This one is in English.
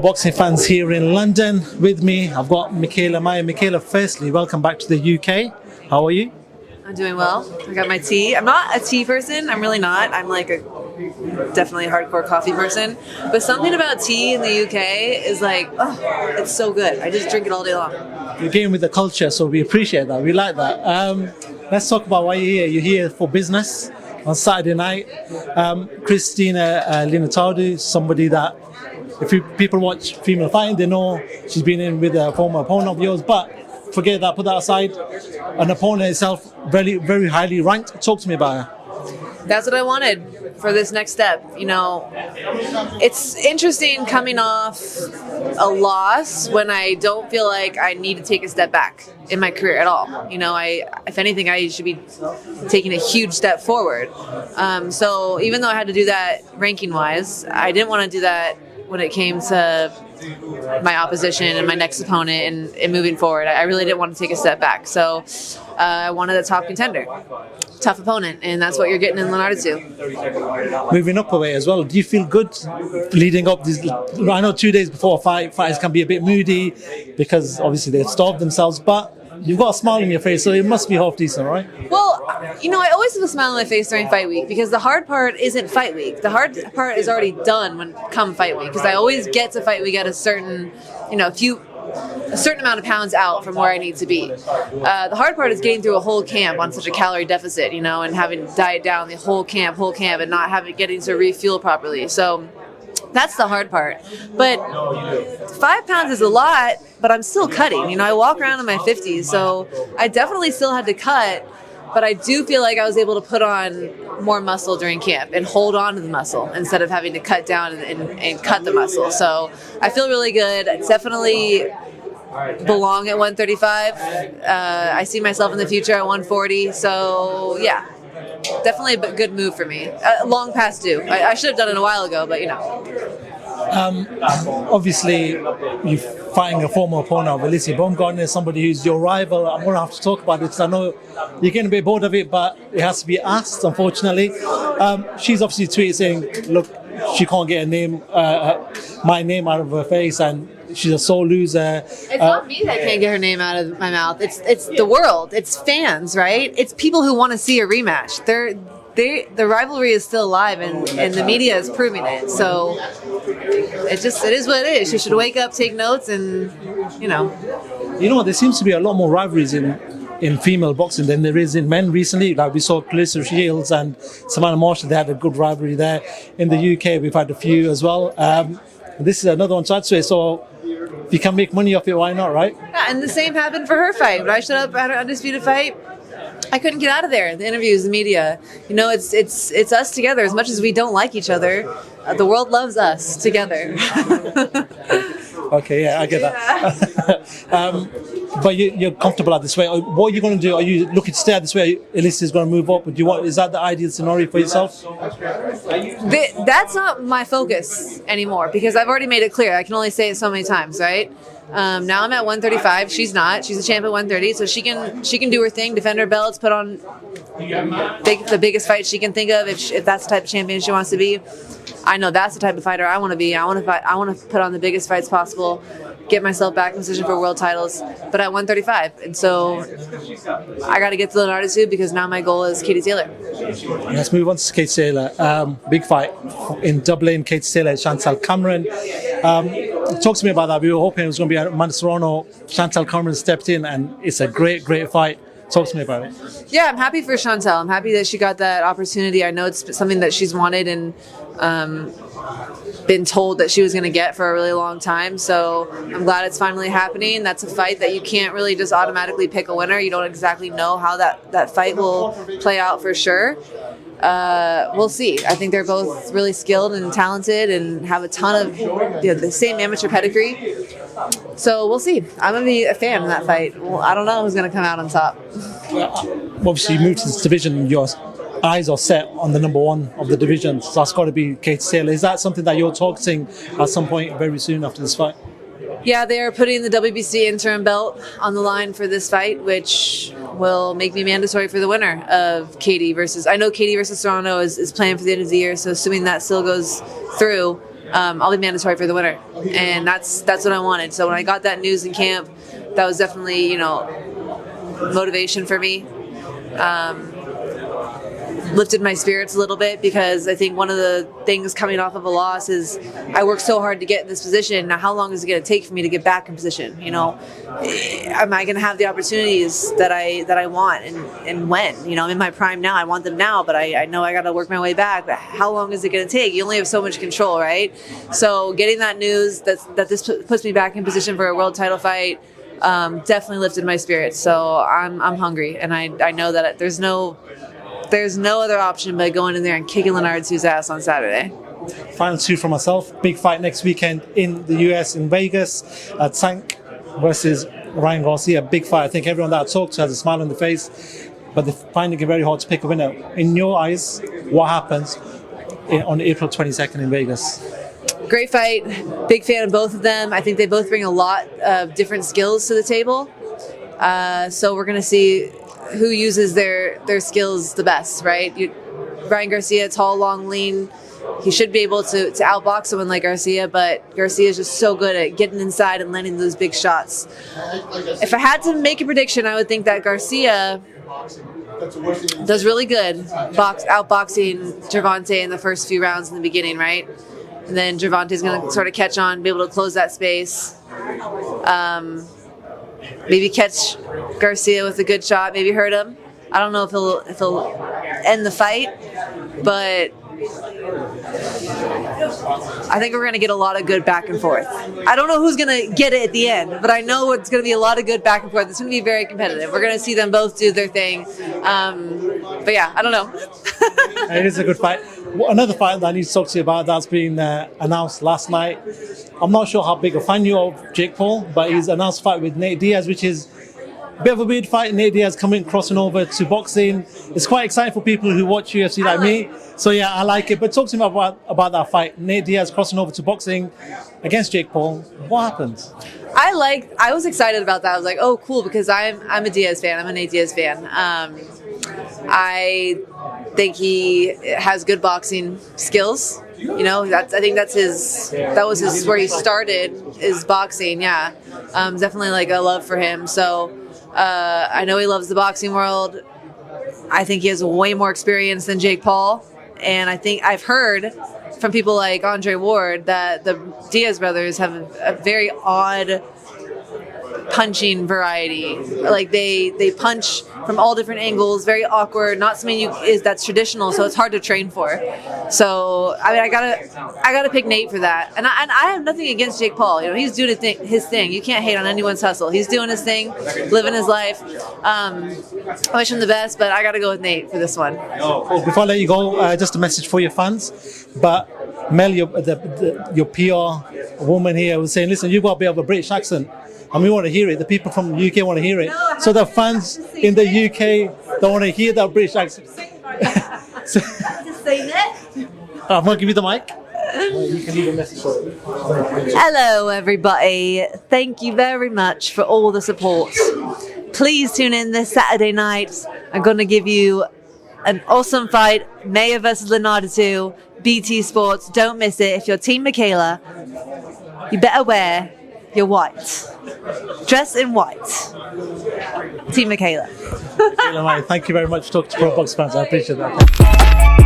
boxing fans here in London. With me, I've got Mikaela Mayer. Mikaela, firstly, welcome back to the UK. How are you? I'm doing well. I got my tea. I'm not a tea person. I'm really not. I'm like definitely a hardcore coffee person. But something about tea in the UK is like, oh, it's so good. I just drink it all day long. You're getting with the culture, so we appreciate that. We like that. Let's talk about why you're here. You're here for business on Saturday night. Christina Linardatou, somebody that people watch female fighting, they know she's been in with a former opponent of yours, but forget that, put that aside. An opponent itself, very, very highly ranked. Talk to me about her. That's what I wanted for this next step. You know, it's interesting coming off a loss when I don't feel like I need to take a step back in my career at all. You know, if anything, I should be taking a huge step forward. So even though I had to do that ranking-wise, I didn't want to do that when it came to my opposition and my next opponent and moving forward. I really didn't want to take a step back. So I wanted a top contender, tough opponent, and that's what you're getting in Linardatou. Moving up a way as well, do you feel good leading up this? I know 2 days before a fight, fighters can be a bit moody because obviously they've starved themselves, but you've got a smile on your face, so it must be half decent, right? Well, you know, I always have a smile on my face during fight week because the hard part isn't fight week. The hard part is already done when come fight week because I always get to fight week at a certain, a certain amount of pounds out from where I need to be. The hard part is getting through a whole camp on such a calorie deficit, and having to diet down the whole camp, and not getting to refuel properly. So that's the hard part. But 5 pounds is a lot, but I'm still cutting. I walk around in my 50s, so I definitely still had to cut, but I do feel like I was able to put on more muscle during camp and hold on to the muscle instead of having to cut down and cut the muscle. So I feel really good. It's definitely belong at 135. I see myself in the future at 140. So yeah, definitely a good move for me. Long past due. I should have done it a while ago, but Obviously, you're fighting a former opponent of Alycia Baumgardner, somebody who's your rival. I'm going to have to talk about it because I know you're getting a bit bored of it, but it has to be asked, unfortunately. She's obviously tweeted saying, look, she can't get my name out of her face, and she's a sore loser. It's not me that can't get her name out of my mouth. It's the world. It's fans, right? It's people who want to see a rematch. The rivalry is still alive, and the media is proving it. So it is what it is. She should wake up, take notes, and there seems to be a lot more rivalries in female boxing than there is in men recently. Like we saw Alycia Shields and Savannah Marshall, they had a good rivalry there. In the UK, we've had a few as well. This is another one. So if you can make money off it, why not, right? Yeah, and the same happened for her fight. When I showed up at her undisputed fight, I couldn't get out of there. The interviews, the media, it's us together. As much as we don't like each other, the world loves us together. Okay, yeah, I get that. But you're comfortable at this way. What are you going to do? Are you looking to stay at this way? Alicia's going to move up. Is that the ideal scenario for yourself? That's not my focus anymore because I've already made it clear. I can only say it so many times, right? Now I'm at 135. She's not. She's a champ at 130, so she can do her thing, defend her belts, put on the biggest fight she can think of if that's the type of champion she wants to be. I know that's the type of fighter I want to be. I want to put on the biggest fights possible, get myself back in position for world titles, but at 135. And so I got to get to Linardatou because now my goal is Katie Taylor. Let's move on to Katie Taylor. Big fight in Dublin. Katie Taylor, Chantelle Cameron. Talk to me about that. We were hoping it was going to be Amanda Serrano. Chantelle Cameron stepped in, and it's a great, great fight. Talk to me about it. Yeah, I'm happy for Chantelle. I'm happy that she got that opportunity. I know it's something that she's wanted and been told that she was going to get for a really long time. So I'm glad it's finally happening. That's a fight that you can't really just automatically pick a winner. You don't exactly know how that fight will play out for sure. We'll see. I think they're both really skilled and talented and have a ton of the same amateur pedigree. So we'll see. I'm going to be a fan of that fight. Well, I don't know who's going to come out on top. Obviously, you moved to this division. Your eyes are set on the number one of the division. So that's got to be Katie Taylor. Is that something that you're targeting at some point very soon after this fight? Yeah, they are putting the WBC interim belt on the line for this fight, which will make me mandatory for the winner of Katie versus... I know Katie versus Serrano is planned for the end of the year, so assuming that still goes through, I'll be mandatory for the winner, and that's what I wanted. So when I got that news in camp, that was definitely, you know, motivation for me. Lifted my spirits a little bit, because I think one of the things coming off of a loss is I worked so hard to get in this position. Now, how long is it going to take for me to get back in position? You know, am I going to have the opportunities that I want, and when? You know, I'm in my prime now. I want them now, but I know I got to work my way back. But how long is it going to take? You only have so much control, right? So getting that news that this puts me back in position for a world title fight definitely lifted my spirits. So I'm hungry, and I know that there's no other option but going in there and kicking Linardatou's ass on Saturday. Final two for myself. Big fight next weekend in the US in Vegas. Tank versus Ryan Garcia. Big fight. I think everyone that I talked to has a smile on their face, but they're finding it very hard to pick a winner. In your eyes, what happens on April 22nd in Vegas? Great fight. Big fan of both of them. I think they both bring a lot of different skills to the table. So we're going to see who uses their skills the best, right? Ryan Garcia, tall, long, lean. He should be able to outbox someone like Garcia, but Garcia is just so good at getting inside and landing those big shots. If I had to make a prediction, I would think that Garcia does really good outboxing Gervonta in the first few rounds in the beginning, right? And then Gervonta's going to sort of catch on, be able to close that space. Maybe catch Garcia with a good shot, maybe hurt him. I don't know if he'll end the fight, but I think we're going to get a lot of good back and forth. I don't know who's going to get it at the end, but I know it's going to be a lot of good back and forth. It's going to be very competitive. We're going to see them both do their thing. But yeah, I don't know. It is a good fight. Another fight that I need to talk to you about that's been announced last night. I'm not sure how big a fan you are of Jake Paul, but he's announced a fight with Nate Diaz, which is a bit of a weird fight. Nate Diaz crossing over to boxing. It's quite exciting for people who watch UFC like me. So yeah, I like it. But talk to me about that fight. Nate Diaz crossing over to boxing against Jake Paul. What happened? I was excited about that. I was like, oh, cool, because I'm a Diaz fan. I'm a Nate Diaz fan. I think he has good boxing skills. You know, I think that was where he started, is boxing. Yeah, definitely like a love for him. So I know he loves the boxing world. I think he has way more experience than Jake Paul, and I think I've heard from people like Andre Ward that the Diaz brothers have a very odd punching variety. Like they punch from all different angles, very awkward, not something that's traditional, so it's hard to train for. So I mean, I gotta pick Nate for that. And I have nothing against Jake Paul. You know, he's doing his thing. You can't hate on anyone's hustle. He's doing his thing, living his life. I wish him the best, but I gotta go with Nate for this one. Well, before I let you go, just a message for your fans. But Mel, your PR woman here was saying, listen, you've got a bit of a British accent. And we want to hear it. The people from the UK want to hear it. So the fans in the UK don't want to hear that British accent. Just saying it. I'm going to give you the mic. You can leave a message for it. Hello, everybody. Thank you very much for all the support. Please tune in this Saturday night. I'm going to give you an awesome fight. Mayer versus Linardatou. BT Sports. Don't miss it. If you're Team Mikaela, you better wear your white. Dress in white. Team Mikaela. Thank you very much for talking to Pro Box fans. I appreciate that.